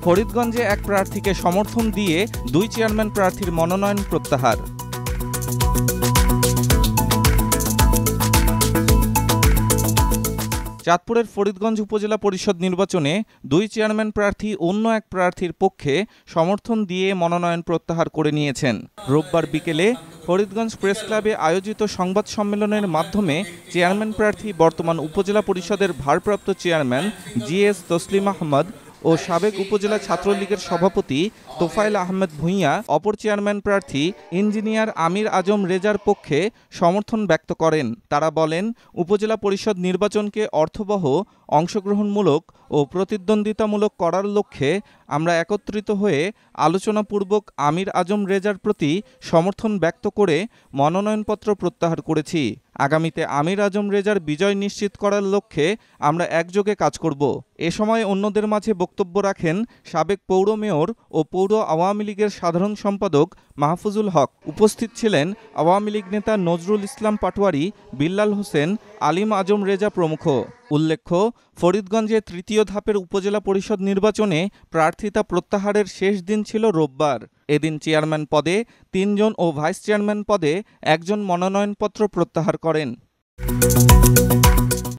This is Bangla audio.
ফরিদগঞ্জে এক প্রার্থীকে সমর্থন দিয়ে 2 চেয়ারম্যান প্রার্থীর মনোনয়ন প্রত্যাহার। চাঁদপুরের ফরিদগঞ্জ উপজেলা পরিষদ নির্বাচনে 2 চেয়ারম্যান প্রার্থী অন্য এক প্রার্থীর পক্ষে সমর্থন দিয়ে মনোনয়ন প্রত্যাহার করে নিয়েছেন। রোববার বিকেলে ফরিদগঞ্জ প্রেস ক্লাবে আয়োজিত সংবাদ সম্মেলনের মাধ্যমে চেয়ারম্যান প্রার্থী বর্তমান উপজেলা পরিষদের ভারপ্রাপ্ত চেয়ারম্যান জিএস তসলিম আহমদ ও সাবেক উপজেলা ছাত্রলীগের সভাপতি তোফায়েল আহমেদ ভূঁইয়া অপর চেয়ারম্যান প্রার্থী ইঞ্জিনিয়ার আমির আজম রেজার পক্ষে সমর্থন ব্যক্ত করেন। তারা বলেন, উপজেলা পরিষদ নির্বাচনকে অর্থবহ, অংশগ্রহণমূলক ও প্রতিদ্বন্দ্বিতামূলক করার লক্ষ্যে আমরা একত্রিত হয়ে আলোচনাপূর্বক আমির আজম রেজার প্রতি সমর্থন ব্যক্ত করে মনোনয়নপত্র প্রত্যাহার করেছি। আগামীতে আমির আজম রেজার বিজয় নিশ্চিত করার লক্ষ্যে আমরা একযোগে কাজ করব। এ সময় অন্যদের মাঝে বক্তব্য রাখেন সাবেক পৌর মেয়র ও পৌর আওয়ামী লীগের সাধারণ সম্পাদক মাহফুজুল হক। উপস্থিত ছিলেন আওয়ামী লীগ নেতা নজরুল ইসলাম পাটোয়ারি, বিল্লাল হোসেন, আলিম আজম রেজা প্রমুখ। উল্লেখ্য, ফরিদগঞ্জে 3য় ধাপের উপজেলা পরিষদ নির্বাচনে প্রার্থিতা প্রত্যাহারের শেষ দিন ছিল রোববার। এদিন চেয়ারম্যান পদে 3 জন ও ভাইস চেয়ারম্যান পদে 1 জন মনোনয়নপত্র প্রত্যাহার করেন।